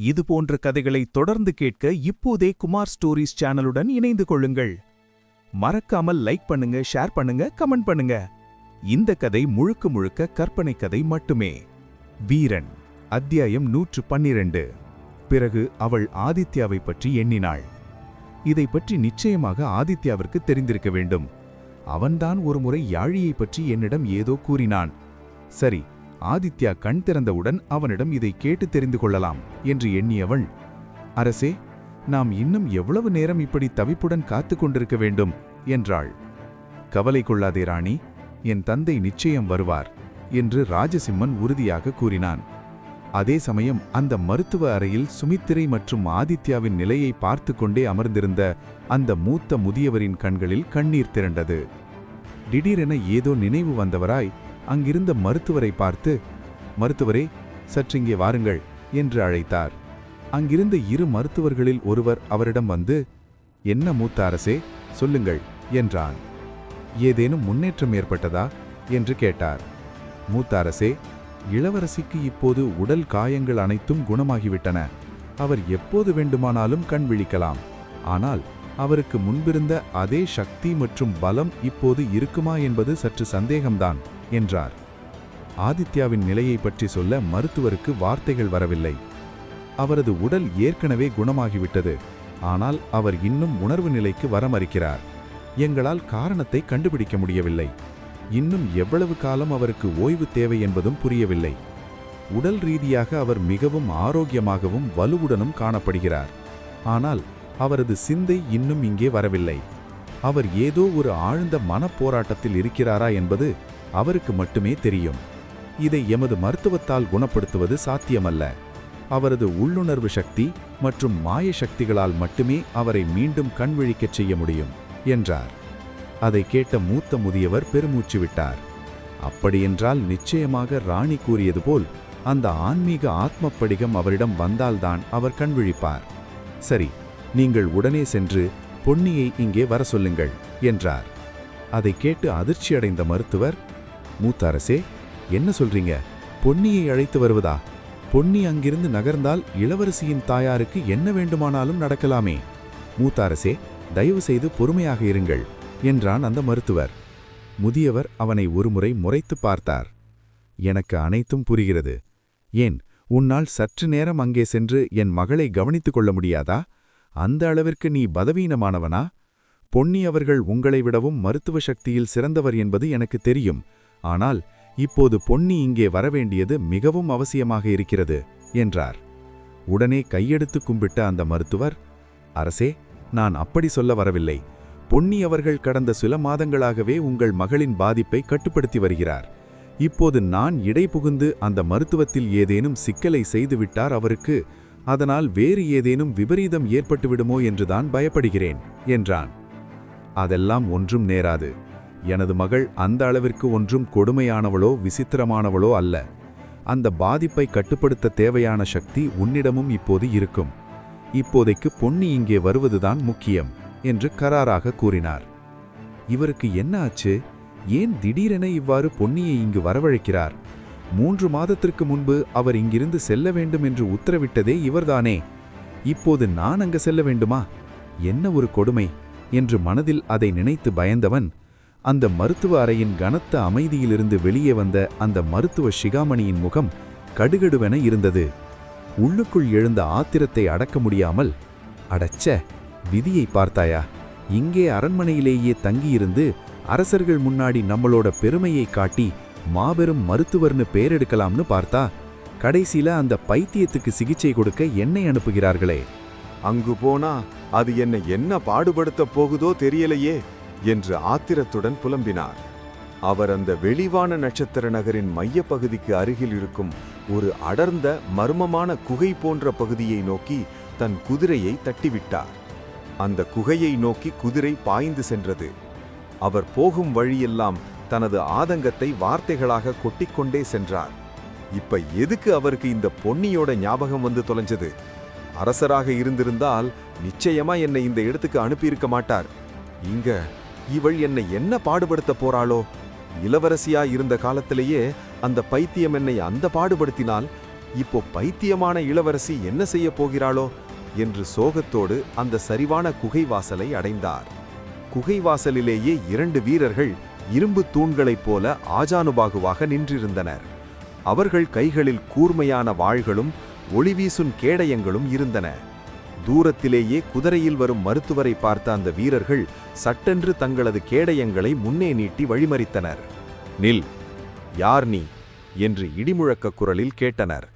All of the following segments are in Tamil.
இது போன்ற கதைகளை தொடர்ந்து கேட்க இப்போதே குமார் ஸ்டோரிஸ் சேனலுடன் இணைந்து கொள்ளுங்கள். மறக்காமல் லைக் பண்ணுங்க, ஷேர் பண்ணுங்க, கமெண்ட் பண்ணுங்க. இந்த கதை முழுக்க முழுக்க கற்பனை கதை மட்டுமே. வீரன் அத்தியாயம் 112. பிறகு அவள் ஆதித்யாவை பற்றி எண்ணினாள். இதை பற்றி நிச்சயமாக ஆதித்யாவிற்கு தெரிந்திருக்க வேண்டும். அவன்தான் ஒருமுறை யாழியை பற்றி என்னிடம் ஏதோ கூறினான். சரி, ஆதித்யா கண் திறந்தவுடன் அவனிடம் இதை கேட்டு தெரிந்து கொள்ளலாம் என்று எண்ணியவள், அரசே, நாம் இன்னும் எவ்வளவு நேரம் இப்படி தவிப்புடன் காத்து கொண்டிருக்க வேண்டும் என்றாள். கவலை கொள்ளாதே ராணி, என் தந்தை நிச்சயம் வருவார் என்று ராஜசிம்மன் உறுதியாக கூறினான். அதே சமயம் அந்த மருத்துவ அறையில் சுமித்திரை மற்றும் ஆதித்யாவின் நிலையை பார்த்து கொண்டே அமர்ந்திருந்த அந்த மூத்த முதியவரின் கண்களில் கண்ணீர் திரண்டது. திடீரென ஏதோ நினைவு வந்தவராய் அங்கிருந்த மருத்துவரை பார்த்து, மருத்துவரே, சற்றிங்கே வாருங்கள் என்று அழைத்தார். அங்கிருந்த இரு மருத்துவர்களில் ஒருவர் அவரிடம் வந்து, என்ன மூத்த அரசே, சொல்லுங்கள் என்றான். ஏதேனும் முன்னேற்றம் ஏற்பட்டதா என்று கேட்டார். மூத்த அரசே, இளவரசிக்கு இப்போது உடல் காயங்கள் அனைத்தும் குணமாகிவிட்டன. அவர் எப்போது வேண்டுமானாலும் கண் விழிக்கலாம். ஆனால் அவருக்கு முன்பிருந்த அதே சக்தி மற்றும் பலம் இப்போது இருக்குமா என்பது சற்று சந்தேகம்தான் என்றார். ஆதித்யாவின் நிலையை பற்றி சொல்ல மருத்துவருக்கு வார்த்தைகள் வரவில்லை. அவரது உடல் ஏற்கனவே குணமாகிவிட்டது. ஆனால் அவர் இன்னும் உணர்வு நிலைக்கு வர மறுக்கிறார். எங்களால் காரணத்தை கண்டுபிடிக்க முடியவில்லை. இன்னும் எவ்வளவு காலம் அவருக்கு ஓய்வு தேவை என்பதும் புரியவில்லை. உடல் ரீதியாக அவர் மிகவும் ஆரோக்கியமாகவும் வலுவுடனும் காணப்படுகிறார். ஆனால் அவரது சிந்தை இன்னும் இங்கே வரவில்லை. அவர் ஏதோ ஒரு ஆழ்ந்த மனப்போராட்டத்தில் இருக்கிறாரா என்பது அவருக்கு மட்டுமே தெரியும். இதை எமது மருத்துவத்தால் குணப்படுத்துவது சாத்தியமல்ல. அவரது உள்ளுணர்வு சக்தி மற்றும் மாய சக்திகளால் மட்டுமே அவரை மீண்டும் கண்விழிக்கச் செய்ய முடியும் என்றார். அதை கேட்ட மூத்த முதியவர் பெருமூச்சு விட்டார். அப்படியென்றால் நிச்சயமாக ராணி கூறியது போல் அந்த ஆன்மீக ஆத்மப்படிகம் அவரிடம் வந்தால்தான் அவர் கண்விழிப்பார். சரி, நீங்கள் உடனே சென்று பொன்னியை இங்கே வர சொல்லுங்கள் என்றார். அதை கேட்டு அதிர்ச்சியடைந்த மருத்துவர், மூத்த அரசே, என்ன சொல்றீங்க? பொன்னியை அழைத்து வருவதா? பொன்னி அங்கிருந்து நகர்ந்தால் இளவரசியின் தாயாருக்கு என்ன வேண்டுமானாலும் நடக்கலாமே. மூத்த அரசே, தயவு செய்து பொறுமையாக இருங்கள் என்றான் அந்த மருத்துவர். முதியவர் அவனை ஒருமுறை முறைத்து பார்த்தார். எனக்கு அனைத்தும் புரிகிறது. ஏன், உன்னால் சற்று நேரம் அங்கே சென்று என் மகளை கவனித்துக் கொள்ள முடியாதா? அந்த அளவிற்கு நீ பதவீனமானவனா? பொன்னி அவர்கள் உங்களை விடவும் மருத்துவ சக்தியில் சிறந்தவர் என்பது எனக்கு தெரியும். ஆனால் இப்போது பொன்னி இங்கே வரவேண்டியது மிகவும் அவசியமாக இருக்கிறது என்றார். உடனே கையெடுத்து கும்பிட்ட அந்த மருத்துவர், அரசே, நான் அப்படி சொல்ல வரவில்லை. பொன்னி அவர்கள் கடந்த சில மாதங்களாகவே உங்கள் மகளின் பாதிப்பை கட்டுப்படுத்தி வருகிறார். இப்போது நான் இடைபுகுந்து அந்த மருத்துவத்தில் ஏதேனும் சிக்கலை செய்துவிட்டார் அவருக்கு, அதனால் வேறு ஏதேனும் விபரீதம் ஏற்பட்டுவிடுமோ என்றுதான் பயப்படுகிறேன் என்றான். அதெல்லாம் ஒன்றும் நேராது. எனது மகள் அந்த அளவிற்கு ஒன்றும் கொடுமையானவளோ விசித்திரமானவளோ அல்ல. அந்த பாதிப்பை கட்டுப்படுத்த தேவையான சக்தி உன்னிடமும் இப்போது இருக்கும். இப்போதைக்கு பொன்னி இங்கே வருவதுதான் முக்கியம் என்று கராராக கூறினார். இவருக்கு என்ன ஆச்சு? ஏன் திடீரென இவ்வாறு பொன்னியை இங்கு வரவழைக்கிறார்? 3 மாதத்திற்கு முன்பு அவர் இங்கிருந்து செல்ல வேண்டும் என்று உத்தரவிட்டதே இவர்தானே. இப்போது நான் அங்கு செல்ல வேண்டுமா? என்ன ஒரு கொடுமை என்று மனதில் அதை நினைத்து பயந்தவன், அந்த மருத்துவ அறையின் கனத்த அமைதியிலிருந்து வெளியே வந்த அந்த மருத்துவ சிகாமணியின் முகம் கடுகடுவென இருந்தது. உள்ளுக்குள் எழுந்த ஆத்திரத்தை அடக்க முடியாமல், அடச்ச, விதியை பார்த்தாயா? இங்கே அரண்மனையிலேயே தங்கியிருந்து அரசர்கள் முன்னாடி நம்மளோட பெருமையை காட்டி மாபெரும் மருத்துவர்னு பேரெடுக்கலாம்னு பார்த்தா, கடைசியில அந்த பைத்தியத்துக்கு சிகிச்சை கொடுக்க என்னை அனுப்புகிறார்களே. அங்கு போனா அது என்ன பாடுபடுத்த போகுதோ தெரியலையே என்று ஆத்திரத்துடன் புலம்பினார். அவர் அந்த வெளிவான நட்சத்திர நகரின் மையப்பகுதிக்கு அருகில் இருக்கும் ஒரு அடர்ந்த மர்மமான குகை போன்ற பகுதியை நோக்கி தன் குதிரையை தட்டிவிட்டார். அந்த குகையை நோக்கி குதிரை பாய்ந்து சென்றது. அவர் போகும் வழியெல்லாம் தனது ஆதங்கத்தை வார்த்தைகளாக கொட்டிக்கொண்டே சென்றார். இப்ப எதுக்கு அவருக்கு இந்த பொன்னியோட ஞாபகம் வந்து தொலைஞ்சது? அரசராக இருந்திருந்தால் நிச்சயமா என்னை இந்த இடத்துக்கு அனுப்பியிருக்க மாட்டார். இங்க இவள் என்னை என்ன பாடுபடுத்த போறாளோ? இளவரசியா இருந்த காலத்திலேயே அந்த பைத்தியம் என்னை அந்த பாடுபடுத்தினால் இப்போ பைத்தியமான இளவரசி என்ன செய்யப் போகிறாளோ என்று சோகத்தோடு அந்த சரிவான குகை வாசலை அடைந்தார். குகை வாசலிலேயே 2 வீரர்கள் இரும்பு தூண்களைப் போல ஆஜானுபாகுவாக நின்றிருந்தனர். அவர்கள் கைகளில் கூர்மையான வாள்களும் ஒளிவீசும் கேடயங்களும் இருந்தன. தூரத்திலேயே குதிரையில் வரும் மருத்துவரை பார்த்த அந்த வீரர்கள் சட்டென்று தங்களது கேடயங்களை முன்னே நீட்டி வழிமறித்தனர். "நில்! யார் நீ?" என்று இடிமுழக்க குரலில் கேட்டனர்.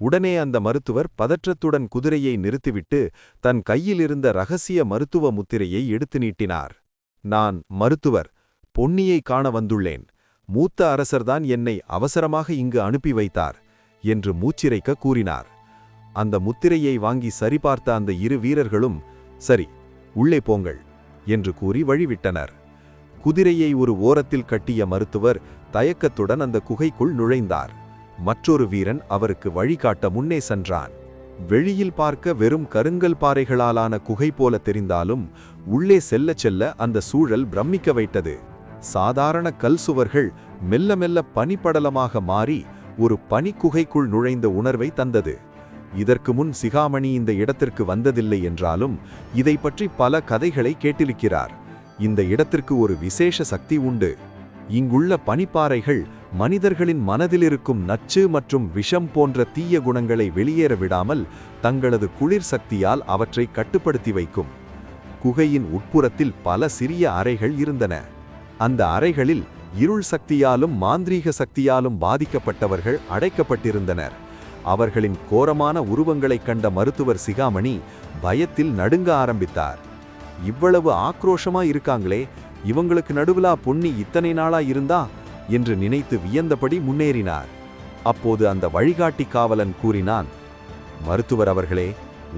உடனே அந்த மருத்துவர் பதற்றத்துடன் குதிரையை நிறுத்திவிட்டு தன் கையில் இருந்த இரகசிய மருத்துவ முத்திரையை எடுத்து நீட்டினார். "நான் மருத்துவர், பொன்னியை காண வந்துள்ளேன். மூத்த அரசர்தான் என்னை அவசரமாக இங்கு அனுப்பி வைத்தார்" என்று மூச்சிரைக்க கூறினார். அந்த முத்திரையை வாங்கி சரிபார்த்த அந்த 2 வீரர்களும், "சரி, உள்ளே போங்கள்" என்று கூறி வழிவிட்டனர். குதிரையை ஒரு ஓரத்தில் கட்டிய மருத்துவர் தயக்கத்துடன் அந்த குகைக்குள் நுழைந்தார். மற்றொரு வீரன் அவருக்கு வழிகாட்ட முன்னே சென்றான். வெளியில் பார்க்க வெறும் கருங்கல் பாறைகளாலான குகை போல தெரிந்தாலும் உள்ளே செல்ல செல்ல அந்த சூழல் பிரமிக்க வைத்தது. சாதாரண கல் சுவர்கள் மெல்ல மெல்ல பனிப்படலமாக மாறி ஒரு பனிக்குகைக்குள் நுழைந்த உணர்வை தந்தது. இதற்கு முன் சிகாமணி இந்த இடத்திற்கு வந்ததில்லை என்றாலும் இதை பற்றி பல கதைகளை கேட்டிருக்கிறார். இந்த இடத்திற்கு ஒரு விசேஷ சக்தி உண்டு. இங்குள்ள பனிப்பாறைகள் மனிதர்களின் மனதிலிருக்கும் நச்சு மற்றும் விஷம் போன்ற தீய குணங்களை வெளியேற விடாமல் தங்களது குளிர் சக்தியால் அவற்றை கட்டுப்படுத்தி வைக்கும். குகையின் உட்புறத்தில் பல சிறிய அறைகள் இருந்தன. அந்த அறைகளில் இருள் சக்தியாலும் மாந்திரீக சக்தியாலும் பாதிக்கப்பட்டவர்கள் அடைக்கப்பட்டிருந்தனர். அவர்களின் கோரமான உருவங்களைக் கண்ட மருத்துவர் சிகாமணி பயத்தில் நடுங்க ஆரம்பித்தார். "இவ்வளவு ஆக்ரோஷமா இருக்காங்களே, இவங்களுக்கு நடுவுலா பொன்னி இத்தனை நாளா இருந்தா?" என்று நினைத்து வியந்தபடி முன்னேறினார். அப்போது அந்த வழிகாட்டி காவலன் கூறினான், "மருத்துவர் அவர்களே,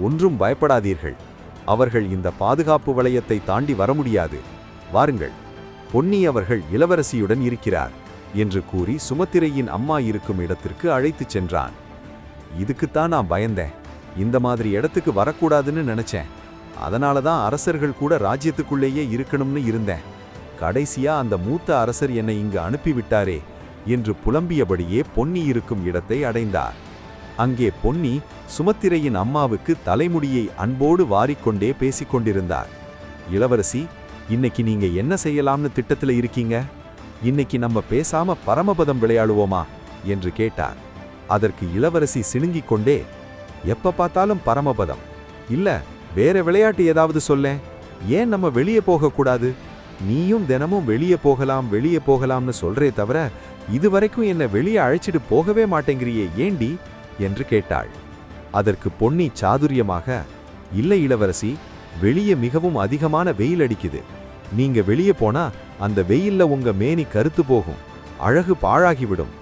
ஒன்றும் பயப்படாதீர்கள். அவர்கள் இந்த பாதுகாப்பு வளையத்தை தாண்டி வர முடியாது. வாருங்கள், பொன்னி அவர்கள் இளவரசியுடன் இருக்கிறார்" என்று கூறி சுமத்திரையின் அம்மா இருக்கும் இடத்திற்கு அழைத்துச் சென்றான். "இதுக்குத்தான் நான் பயந்தேன். இந்த மாதிரி இடத்துக்கு வரக்கூடாதுன்னு நினைச்சேன். அதனால தான் அரசர்கள் கூட ராஜ்யத்துக்குள்ளேயே இருக்கணும்னு இருந்தேன். கடைசியா அந்த மூத்த அரசர் என்னை இங்கு அனுப்பிவிட்டாரே" என்று புலம்பியபடியே பொன்னி இருக்கும் இடத்தை அடைந்தார். அங்கே பொன்னி சுமத்திரையின் அம்மாவுக்கு தலைமுடியை அன்போடு வாரிக்கொண்டே பேசிக்கொண்டிருந்தார். "இளவரசி, இன்னைக்கு நீங்க என்ன செய்யலாம்னு திட்டத்துல இருக்கீங்க? இன்னைக்கு நம்ம பேசாம பரமபதம் விளையாடுவோமா?" என்று கேட்டார். அதற்கு இளவரசி சிணுங்கிக் கொண்டே, "எப்ப பார்த்தாலும் பரமபதம் இல்ல, வேற விளையாட்டு ஏதாவது சொல்லேன். ஏன் நம்ம வெளியே போகக்கூடாது? நீயும் தினமும் வெளியே போகலாம்னு சொல்றே தவிர இதுவரைக்கும் என்ன வெளியே அழைச்சிட்டு போகவே மாட்டேங்கிறியே, ஏண்டி?" என்று கேட்டாள். அதற்கு பொன்னி சாதுரியமாக, "இல்லை இளவரசி, வெளியே மிகவும் அதிகமான வெயில் அடிக்குது. நீங்க வெளியே போனா அந்த வெயில்ல உங்க மேனி கருத்து போகும், அழகு பாழாகிவிடும்.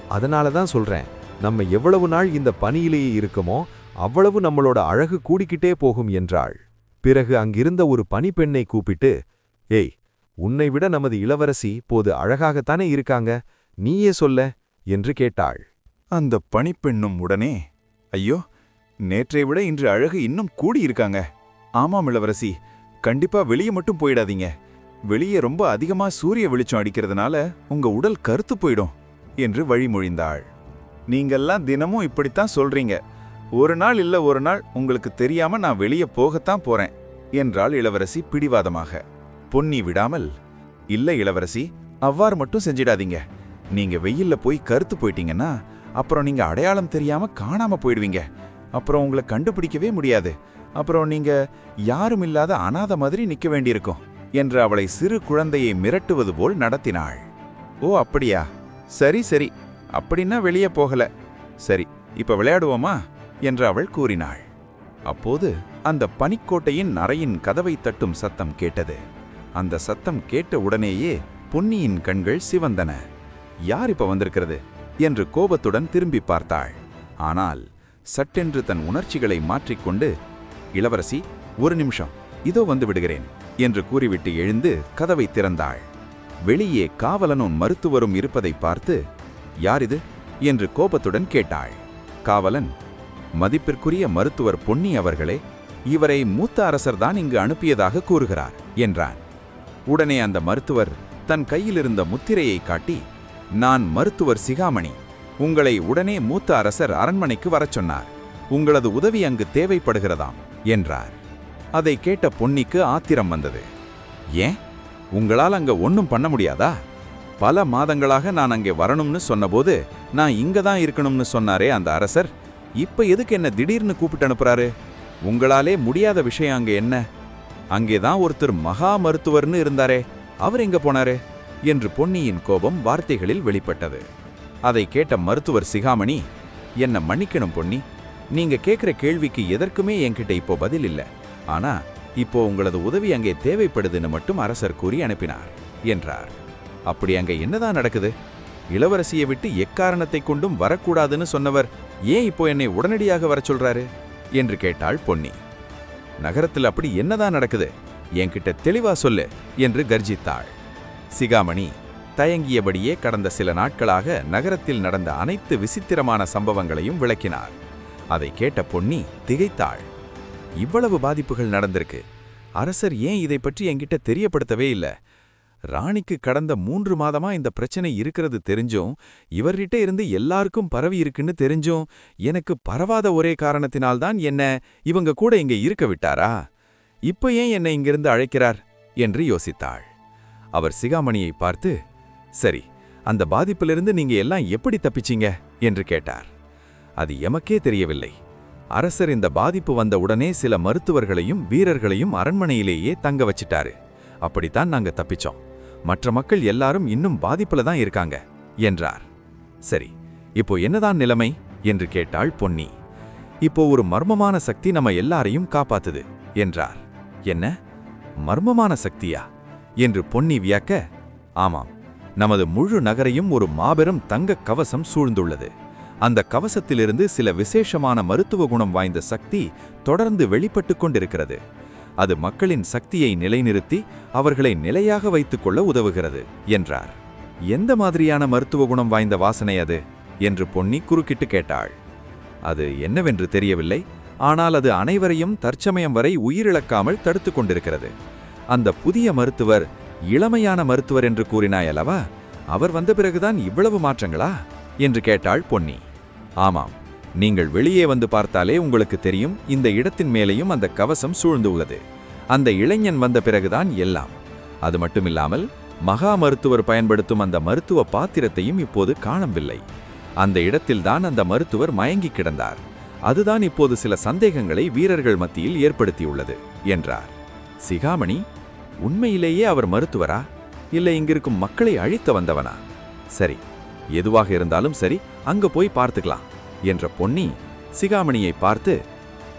அதனால தான் சொல்றேன், நம்ம எவ்வளவு நாள் இந்த பனியிலேயே இருக்கமோ அவ்வளவு நம்மளோட அழகு கூடிக்கிட்டே போகும்" என்றாள். பிறகு அங்கிருந்த ஒரு பனிப்பெண்ணை கூப்பிட்டு, "ஏய், உன்னை விட நமது இளவரசி போது அழகாகத்தானே இருக்காங்க, நீயே சொல்ல" என்று கேட்டாள். அந்த பணிப்பெண்ணும் உடனே, "ஐயோ, நேற்றை விட இன்று அழகு இன்னும் கூடியிருக்காங்க. ஆமாம் இளவரசி, கண்டிப்பா வெளியே மட்டும் போயிடாதீங்க. வெளியே ரொம்ப அதிகமா சூரிய வெளிச்சம் அடிக்கிறதுனால உங்க உடல் கருத்து போயிடும்" என்று வழிமொழிந்தாள். "நீங்கெல்லாம் தினமும் இப்படித்தான் சொல்றீங்க. ஒரு நாள் இல்ல ஒரு நாள் உங்களுக்கு தெரியாம நான் வெளியே போகத்தான் போறேன்" என்றாள் இளவரசி பிடிவாதமாக. பொன்னி விடாமல், "இல்ல இளவரசி, அவ்வாறு மட்டும் செஞ்சிடாதீங்க. நீங்க வெயில்ல போய் கருத்து போயிட்டீங்கன்னா அப்புறம் நீங்க அடையாளம் தெரியாம காணாம போயிடுவீங்க. அப்புறம் உங்களை கண்டுபிடிக்கவே முடியாது. அப்புறம் நீங்க யாரும் இல்லாத அனாதை மாதிரி நிக்க வேண்டியிருக்கும்" என்று அவளை சிறு குழந்தையை மிரட்டுவது போல் நடத்தினாள். "ஓ அப்படியா? சரி சரி, அப்படின்னா வெளியே போகல. சரி, இப்ப விளையாடுவோமா?" என்று அவள் கூறினாள். அப்போது அந்த பனிக்கோட்டையின் அறையின் கதவை தட்டும் சத்தம் கேட்டது. அந்த சத்தம் கேட்ட உடனேயே பொன்னியின் கண்கள் சிவந்தன. "யார் இப்ப வந்திருக்கிறது?" என்று கோபத்துடன் திரும்பி பார்த்தாள். ஆனால் சட்டென்று தன் உணர்ச்சிகளை மாற்றிக்கொண்டு, "இளவரசி, ஒரு நிமிஷம், இதோ வந்து விடுகிறேன்" என்று கூறிவிட்டு எழுந்து கதவை திறந்தாள். வெளியே காவலனும் மருத்துவரும் இருப்பதை பார்த்து, "யார் இது?" என்று கோபத்துடன் கேட்டாள். காவலன், "மதிப்பிற்குரிய மருத்துவர் பொன்னி அவர்களே, இவரை மூத்த அரசர்தான் இங்கு அனுப்பியதாக கூறுகிறார்" என்றான். உடனே அந்த மருத்துவர் தன் கையிலிருந்த முத்திரையை காட்டி, "நான் மருத்துவர் சிகாமணி. உங்களை உடனே மூத்த அரசர் அரண்மனைக்கு வரச் சொன்னார். உங்களது உதவி அங்கு தேவைப்படுகிறதாம் என்றார். அதை கேட்ட பொன்னிக்கு ஆத்திரம் வந்தது. ஏன், உங்களால் அங்க ஒன்றும் பண்ண முடியாதா? பல மாதங்களாக நான் அங்கே வரணும்னு சொன்னபோது நான் இங்க தான் இருக்கணும்னு சொன்னாரே அந்த அரசர், இப்ப எதுக்கு என்ன திடீர்னு கூப்பிட்டு அனுப்புறாரு? உங்களாலே முடியாத விஷயம் அங்கே என்ன? அங்கேதான் ஒருத்தர் மகா மருத்துவர்னு இருந்தாரே, அவர் எங்க போனாரு என்று பொன்னியின் கோபம் வார்த்தைகளில் வெளிப்பட்டது. அதை கேட்ட மருத்துவர் சிகாமணி, என்ன மன்னிக்கணும் பொன்னி, நீங்க கேட்கிற கேள்விக்கு எதற்குமே என்கிட்ட இப்போ பதில் இல்ல. ஆனா இப்போ உங்களது உதவி அங்கே தேவைப்படுதுன்னு மட்டும் அரசர் கூறி அனுப்பினார் என்றார். அப்படி அங்க என்னதான் நடக்குது? இளவரசியை விட்டு எக்காரணத்தை கொண்டும் வரக்கூடாதுன்னு சொன்னவர் ஏன் இப்போ என்னை உடனடியாக வர சொல்றாரு என்று கேட்டாள் பொன்னி. நகரத்தில் அப்படி என்னதான் நடக்குது, என்கிட்ட தெளிவா சொல்லு என்று கர்ஜித்தாள். சிகாமணி தயங்கியபடியே கடந்த சில நாட்களாக நகரத்தில் நடந்த அனைத்து விசித்திரமான சம்பவங்களையும் விளக்கினார். அதை கேட்ட பொன்னி திகைத்தாள். இவ்வளவு பாதிப்புகள் நடந்திருக்கு, அரசர் ஏன் இதை பற்றி என்கிட்ட தெரியப்படுத்தவே இல்லை? ராணிக்கு கடந்த 3 மாதமா இந்த பிரச்சனை இருக்கிறது தெரிஞ்சும், இவர்கிட்ட இருந்து எல்லாருக்கும் பரவி இருக்குன்னு தெரிஞ்சும், எனக்கு பரவாத ஒரே காரணத்தினால்தான் என்ன இவங்க கூட இங்க இருக்க விட்டாரா? இப்ப ஏன் என்னை இங்கிருந்து அழைக்கிறார் என்று யோசித்தாள். அவர் சிகாமணியை பார்த்து, சரி, அந்த பாதிப்பிலிருந்து நீங்க எல்லாம் எப்படி தப்பிச்சீங்க என்று கேட்டார். அது எமக்கே தெரியவில்லை. அரசர் இந்த பாதிப்பு வந்த உடனே சில மருத்துவர்களையும் வீரர்களையும் அரண்மனையிலேயே தங்க வச்சிட்டாரு. அப்படித்தான் நாங்க தப்பிச்சோம். மற்ற மக்கள் எல்லாரும் இன்னும் பாதிப்புல தான் இருக்காங்க என்றார். சரி, இப்போ என்னதான் நிலைமை என்று கேட்டாள் பொன்னி. இப்போ ஒரு மர்மமான சக்தி நம்ம எல்லாரையும் காப்பாத்துது என்றார். என்ன மர்மமான சக்தியா என்று பொன்னி வியக்க, ஆமாம், நமது முழு நகரையும் ஒரு மாபெரும் தங்க கவசம் சூழ்ந்துள்ளது. அந்த கவசத்திலிருந்து சில விசேஷமான மருத்துவ குணம் வாய்ந்த சக்தி தொடர்ந்து வெளிப்பட்டு கொண்டிருக்கிறது. அது மக்களின் சக்தியை நிலைநிறுத்தி அவர்களை நிலையாக வைத்துக் கொள்ள உதவுகிறது என்றார். எந்த மாதிரியான மருத்துவ குணம் வாய்ந்த வாசனை அது என்று பொன்னி குறுக்கிட்டு கேட்டாள். அது என்னவென்று தெரியவில்லை, ஆனால் அது அனைவரையும் தற்சமயம் வரை உயிரிழக்காமல் தடுத்து கொண்டிருக்கிறது. அந்த புதிய மருத்துவர் இளமையான மருத்துவர் என்று கூறினாயல்லவா, அவர் வந்த பிறகுதான் இவ்வளவு மாற்றங்களா என்று கேட்டாள் பொன்னி. ஆமாம், நீங்கள் வெளியே வந்து பார்த்தாலே உங்களுக்கு தெரியும், இந்த இடத்தின் மேலேயும் அந்த கவசம் சூழ்ந்துள்ளது. அந்த இளைஞன் வந்த பிறகுதான் எல்லாம். அது மட்டுமில்லாமல் மகா மருத்துவர் பயன்படுத்தும் அந்த மருத்துவ பாத்திரத்தையும் இப்போது காணவில்லை. அந்த இடத்தில்தான் அந்த மருத்துவர் மயங்கி கிடந்தார். அதுதான் இப்போது சில சந்தேகங்களை வீரர்கள் மத்தியில் ஏற்படுத்தியுள்ளது என்றார். சிகாமணி, உண்மையிலேயே அவர் மருத்துவரா, இல்லை இங்கிருக்கும் மக்களை அழிக்க வந்தவனா? சரி, எதுவாக இருந்தாலும் சரி, அங்க போய் பார்த்துக்கலாம் என்ற பொன்னி சிகாமணியை பார்த்து,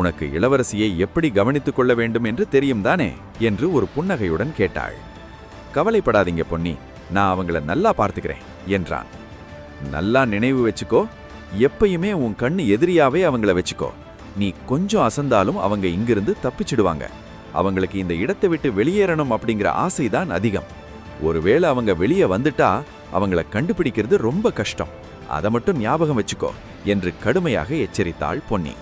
உனக்கு இளவரசியை எப்படி கவனித்துக் கொள்ள வேண்டும் என்று தெரியும் தானே என்று ஒரு புன்னகையுடன் கேட்டாள். கவலைப்படாதீங்க பொன்னி, நான் அவங்கள நல்லா பார்த்துக்கிறேன் என்றான். நல்லா நினைவு வச்சுக்கோ, எப்பயுமே உன் கண்ணு எதிரியாவே அவங்கள வச்சுக்கோ. நீ கொஞ்சம் அசந்தாலும் அவங்க இங்கிருந்து தப்பிச்சிடுவாங்க. அவங்களுக்கு இந்த இடத்தை விட்டு வெளியேறணும் அப்படிங்கிற ஆசைதான் அதிகம். ஒருவேளை அவங்க வெளியே வந்துட்டா அவங்கள கண்டுபிடிக்கிறது ரொம்ப கஷ்டம். அதை மட்டும் ஞாபகம் வச்சுக்கோ என்று கடுமையாக எச்சரித்தாள் பொன்னி.